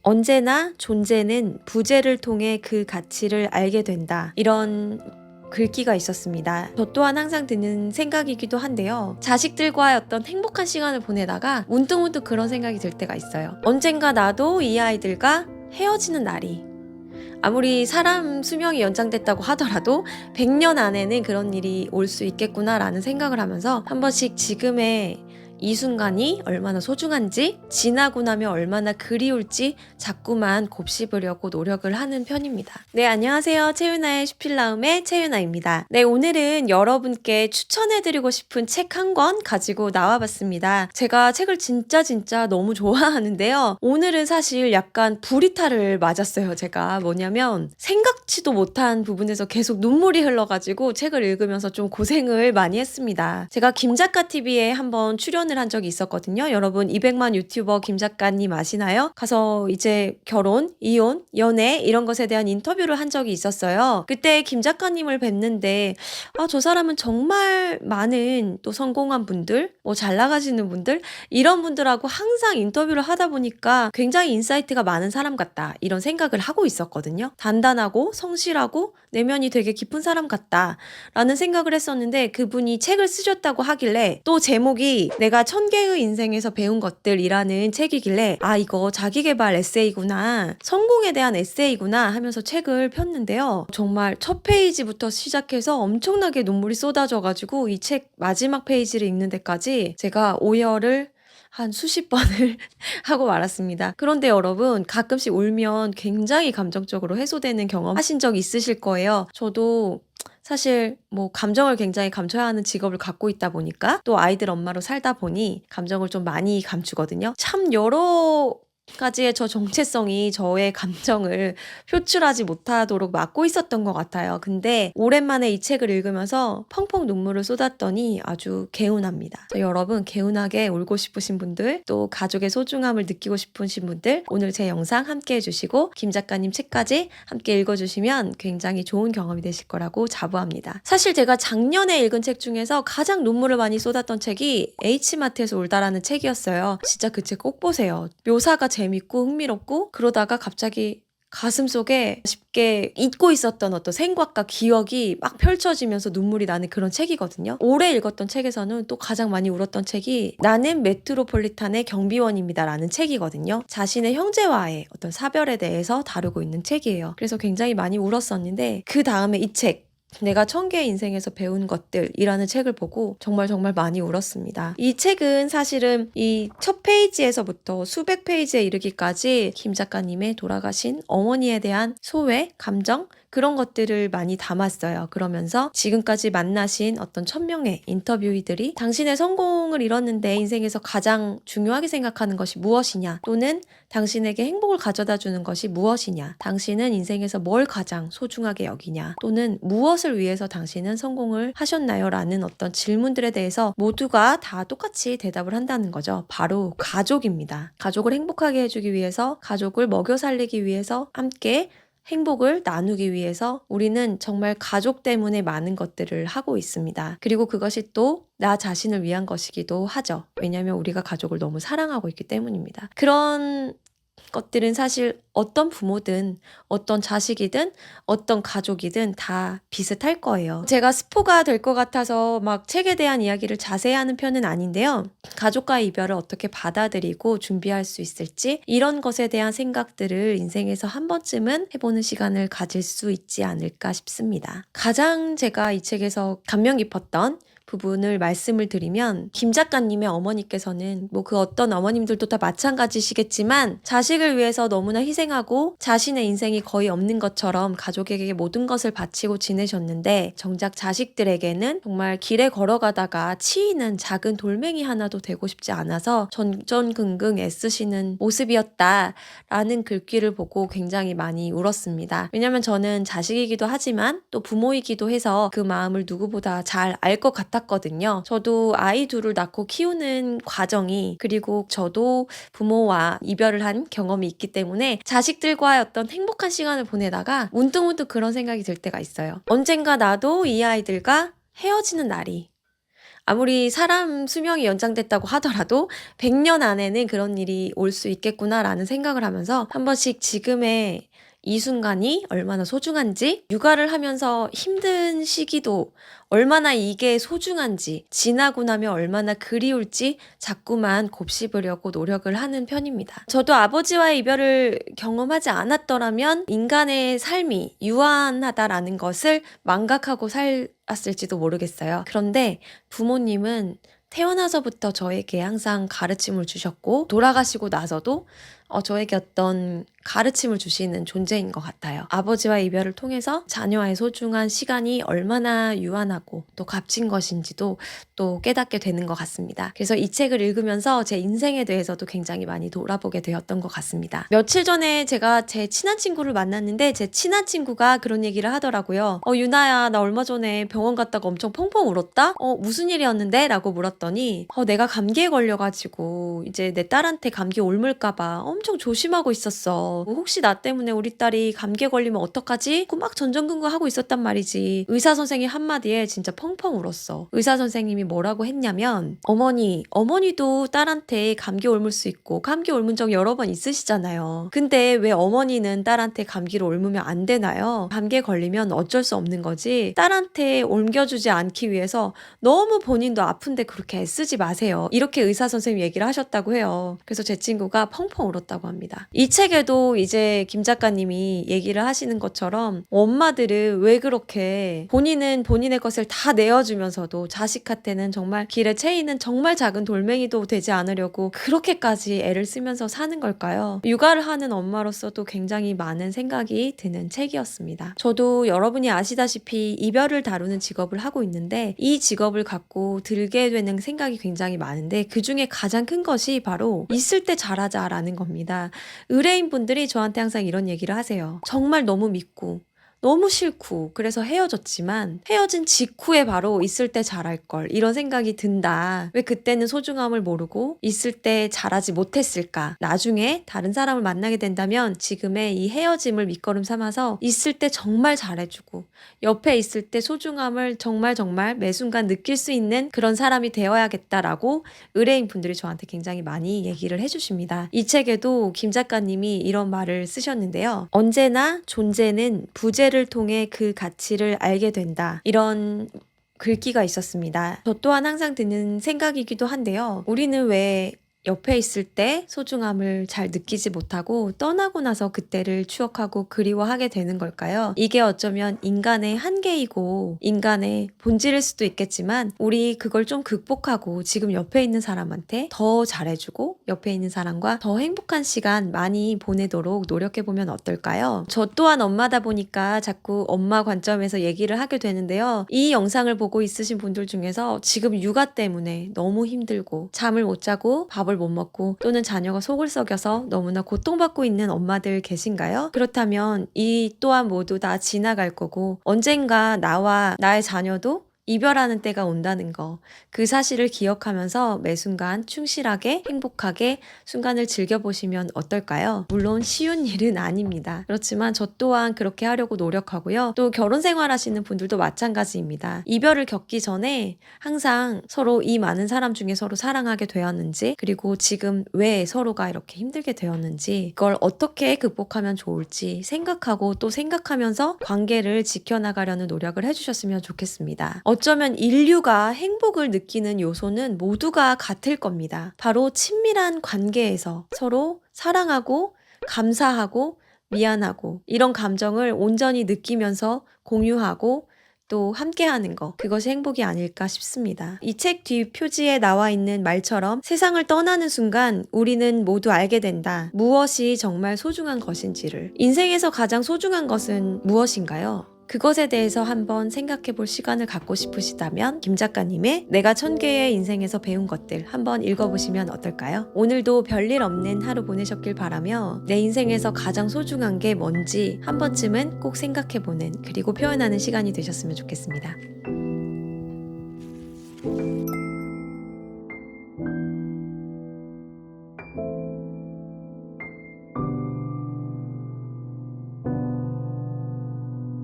언제나 존재는 부재를 통해 그 가치를 알게 된다. 이런 글귀가 있었습니다. 저 또한 항상 드는 생각이기도 한데요. 자식들과의 어떤 행복한 시간을 보내다가 문득문득 그런 생각이 들 때가 있어요. 언젠가 나도 이 아이들과 헤어지는 날이, 아무리 사람 수명이 연장됐다고 하더라도 100년 안에는 그런 일이 올 수 있겠구나라는 생각을 하면서 한 번씩 지금의 이 순간이 얼마나 소중한지, 지나고 나면 얼마나 그리울지 자꾸만 곱씹으려고 노력을 하는 편입니다. 네, 안녕하세요. 채윤아의 슈필라움의 채윤아입니다. 네, 오늘은 여러분께 추천해드리고 싶은 책 한 권 가지고 나와봤습니다. 제가 책을 진짜 너무 좋아하는데요. 오늘은 사실 약간 불이탈을 맞았어요. 제가 뭐냐면 생각지도 못한 부분에서 계속 눈물이 흘러가지고 책을 읽으면서 좀 고생을 많이 했습니다. 제가 김작가TV에 한번 출연을 한 적이 있었거든요. 여러분 200만 유튜버 김작가님 아시나요? 가서 이제 결혼, 이혼, 연애 이런 것에 대한 인터뷰를 한 적이 있었어요. 그때 김작가님을 뵀는데 저 사람은 정말 많은 또 성공한 분들, 뭐 잘 나가시는 분들 이런 분들하고 항상 인터뷰를 하다 보니까 굉장히 인사이트가 많은 사람 같다 이런 생각을 하고 있었거든요. 단단하고 성실하고 내면이 되게 깊은 사람 같다 라는 생각을 했었는데 그분이 책을 쓰셨다고 하길래 또 제목이 내가 1000개의 인생에서 배운 것들이라는 책이길래 이거 자기계발 에세이구나, 성공에 대한 에세이구나 하면서 책을 폈는데요. 정말 첫 페이지부터 시작해서 엄청나게 눈물이 쏟아져가지고 이 책 마지막 페이지를 읽는 데까지 제가 오열을 한 수십 번을 하고 말았습니다. 그런데 여러분 가끔씩 울면 굉장히 감정적으로 해소되는 경험 하신 적 있으실 거예요. 저도 사실 뭐 감정을 굉장히 감춰야 하는 직업을 갖고 있다 보니까 또 아이들 엄마로 살다 보니 감정을 좀 많이 감추거든요. 참 여러 가지의 저 정체성이 저의 감정을 표출하지 못하도록 막고 있었던 것 같아요. 근데 오랜만에 이 책을 읽으면서 펑펑 눈물을 쏟았더니 아주 개운합니다. 여러분 개운하게 울고 싶으신 분들, 또 가족의 소중함을 느끼고 싶으신 분들 오늘 제 영상 함께 해주시고 김 작가님 책까지 함께 읽어주시면 굉장히 좋은 경험이 되실 거라고 자부합니다. 사실 제가 작년에 읽은 책 중에서 가장 눈물을 많이 쏟았던 책이 H마트에서 울다라는 책이었어요. 진짜 그 책 꼭 보세요. 묘사가 재밌고 흥미롭고 그러다가 갑자기 가슴속에 쉽게 잊고 있었던 어떤 생각과 기억이 막 펼쳐지면서 눈물이 나는 그런 책이거든요. 올해 읽었던 책에서는 또 가장 많이 울었던 책이 나는 메트로폴리탄의 경비원입니다 라는 책이거든요. 자신의 형제와의 어떤 사별에 대해서 다루고 있는 책이에요. 그래서 굉장히 많이 울었었는데 그 다음에 이 책 내가 1000개의 인생에서 배운 것들이라는 책을 보고 정말 많이 울었습니다. 이 책은 사실은 이 첫 페이지에서부터 수백 페이지에 이르기까지 김 작가님의 돌아가신 어머니에 대한 소외, 감정 그런 것들을 많이 담았어요. 그러면서 지금까지 만나신 어떤 1000명의 인터뷰이들이 당신의 성공을 이뤘는데 인생에서 가장 중요하게 생각하는 것이 무엇이냐, 또는 당신에게 행복을 가져다 주는 것이 무엇이냐, 당신은 인생에서 뭘 가장 소중하게 여기냐, 또는 무엇을 위해서 당신은 성공을 하셨나요? 라는 어떤 질문들에 대해서 모두가 다 똑같이 대답을 한다는 거죠. 바로 가족입니다. 가족을 행복하게 해주기 위해서, 가족을 먹여 살리기 위해서, 함께 행복을 나누기 위해서 우리는 정말 가족 때문에 많은 것들을 하고 있습니다. 그리고 그것이 또 나 자신을 위한 것이기도 하죠. 왜냐하면 우리가 가족을 너무 사랑하고 있기 때문입니다. 그런 것들은 사실 어떤 부모든 어떤 자식이든 어떤 가족이든 다 비슷할 거예요. 제가 스포가 될 것 같아서 막 책에 대한 이야기를 자세히 하는 편은 아닌데요. 가족과의 이별을 어떻게 받아들이고 준비할 수 있을지 이런 것에 대한 생각들을 인생에서 한 번쯤은 해보는 시간을 가질 수 있지 않을까 싶습니다. 가장 제가 이 책에서 감명 깊었던 부분을 말씀을 드리면 김 작가님의 어머니께서는 뭐 그 어떤 어머님들도 다 마찬가지시겠지만 자식을 위해서 너무나 희생하고 자신의 인생이 거의 없는 것처럼 가족에게 모든 것을 바치고 지내셨는데 정작 자식들에게는 정말 길에 걸어가다가 치이는 작은 돌멩이 하나도 되고 싶지 않아서 전전긍긍 애쓰시는 모습이었다라는 글귀를 보고 굉장히 많이 울었습니다. 왜냐면 저는 자식이기도 하지만 또 부모이기도 해서 그 마음을 누구보다 잘 알 것 같았거든요. 저도 아이 둘을 낳고 키우는 과정이, 그리고 저도 부모와 이별을 한 경험이 있기 때문에 자식들과의 어떤 행복한 시간을 보내다가 문득문득 그런 생각이 들 때가 있어요. 언젠가 나도 이 아이들과 헤어지는 날이, 아무리 사람 수명이 연장됐다고 하더라도 100년 안에는 그런 일이 올 수 있겠구나라는 생각을 하면서 한 번씩 지금의 이 순간이 얼마나 소중한지, 육아를 하면서 힘든 시기도 얼마나 이게 소중한지, 지나고 나면 얼마나 그리울지 자꾸만 곱씹으려고 노력을 하는 편입니다. 저도 아버지와의 이별을 경험하지 않았더라면 인간의 삶이 유한하다라는 것을 망각하고 살았을지도 모르겠어요. 그런데 부모님은 태어나서부터 저에게 항상 가르침을 주셨고, 돌아가시고 나서도 저에게 어떤 가르침을 주시는 존재인 것 같아요. 아버지와의 이별을 통해서 자녀와의 소중한 시간이 얼마나 유한하고 또 값진 것인지도 또 깨닫게 되는 것 같습니다. 그래서 이 책을 읽으면서 제 인생에 대해서도 굉장히 많이 돌아보게 되었던 것 같습니다. 며칠 전에 제가 제 친한 친구를 만났는데 제 친한 친구가 그런 얘기를 하더라고요. 유나야, 나 얼마 전에 병원 갔다가 엄청 펑펑 울었다? 무슨 일이었는데? 라고 물었더니 내가 감기에 걸려가지고 이제 내 딸한테 감기 옮을까봐 엄청 조심하고 있었어. 혹시 나 때문에 우리 딸이 감기에 걸리면 어떡하지? 막 전전긍긍하고 있었단 말이지. 의사 선생님 한마디에 진짜 펑펑 울었어. 의사 선생님이 뭐라고 했냐면, 어머니도 딸한테 감기 옮을 수 있고 감기 옮은 적 여러 번 있으시잖아요. 근데 왜 어머니는 딸한테 감기를 옮으면 안 되나요? 감기에 걸리면 어쩔 수 없는 거지. 딸한테 옮겨주지 않기 위해서 너무 본인도 아픈데 그렇게 애쓰지 마세요. 이렇게 의사 선생님 얘기를 하셨다고 해요. 그래서 제 친구가 펑펑 울었다고 합니다. 이 책에도 이제 김 작가님이 얘기를 하시는 것처럼 엄마들은 왜 그렇게 본인은 본인의 것을 다 내어주면서도 자식한테는 정말 길에 채이는 정말 작은 돌멩이도 되지 않으려고 그렇게까지 애를 쓰면서 사는 걸까요? 육아를 하는 엄마로서도 굉장히 많은 생각이 드는 책이었습니다. 저도 여러분이 아시다시피 이별을 다루는 직업을 하고 있는데 이 직업을 갖고 들게 되는 생각이 굉장히 많은데 그 중에 가장 큰 것이 바로 있을 때 잘하자라는 겁니다. 의뢰인분들이 저한테 항상 이런 얘기를 하세요. 정말 너무 믿고 너무 싫고 그래서 헤어졌지만 헤어진 직후에 바로 있을 때 잘할 걸 이런 생각이 든다. 왜 그때는 소중함을 모르고 있을 때 잘하지 못했을까? 나중에 다른 사람을 만나게 된다면 지금의 이 헤어짐을 밑거름 삼아서 있을 때 정말 잘해주고 옆에 있을 때 소중함을 정말 매 순간 느낄 수 있는 그런 사람이 되어야겠다라고 의뢰인 분들이 저한테 굉장히 많이 얘기를 해주십니다. 이 책에도 김 작가님이 이런 말을 쓰셨는데요. 언제나 존재는 부재를 통해 그 가치를 알게 된다. 이런 글귀가 있었습니다. 저 또한 항상 드는 생각이기도 한데요. 우리는 왜 옆에 있을 때 소중함을 잘 느끼지 못하고 떠나고 나서 그때를 추억하고 그리워하게 되는 걸까요? 이게 어쩌면 인간의 한계이고 인간의 본질일 수도 있겠지만 우리 그걸 좀 극복하고 지금 옆에 있는 사람한테 더 잘해주고 옆에 있는 사람과 더 행복한 시간 많이 보내도록 노력해보면 어떨까요? 저 또한 엄마다 보니까 자꾸 엄마 관점에서 얘기를 하게 되는데요. 이 영상을 보고 있으신 분들 중에서 지금 육아 때문에 너무 힘들고 잠을 못 자고 밥을 못 먹고 또는 자녀가 속을 썩여서 너무나 고통받고 있는 엄마들 계신가요? 그렇다면 이 또한 모두 다 지나갈 거고 언젠가 나와 나의 자녀도 이별하는 때가 온다는 거, 그 사실을 기억하면서 매 순간 충실하게 행복하게 순간을 즐겨보시면 어떨까요? 물론 쉬운 일은 아닙니다. 그렇지만 저 또한 그렇게 하려고 노력하고요. 또 결혼 생활하시는 분들도 마찬가지입니다. 이별을 겪기 전에 항상 서로 이 많은 사람 중에 서로 사랑하게 되었는지 그리고 지금 왜 서로가 이렇게 힘들게 되었는지 그걸 어떻게 극복하면 좋을지 생각하고 또 생각하면서 관계를 지켜나가려는 노력을 해주셨으면 좋겠습니다. 어쩌면 인류가 행복을 느끼는 요소는 모두가 같을 겁니다. 바로 친밀한 관계에서 서로 사랑하고 감사하고 미안하고 이런 감정을 온전히 느끼면서 공유하고 또 함께하는 거, 그것이 행복이 아닐까 싶습니다. 이 책 뒤 표지에 나와 있는 말처럼 세상을 떠나는 순간 우리는 모두 알게 된다. 무엇이 정말 소중한 것인지를. 인생에서 가장 소중한 것은 무엇인가요? 그것에 대해서 한번 생각해 볼 시간을 갖고 싶으시다면 김 작가님의 내가 1000개의 인생에서 배운 것들 한번 읽어보시면 어떨까요? 오늘도 별일 없는 하루 보내셨길 바라며 내 인생에서 가장 소중한 게 뭔지 한 번쯤은 꼭 생각해 보는 그리고 표현하는 시간이 되셨으면 좋겠습니다.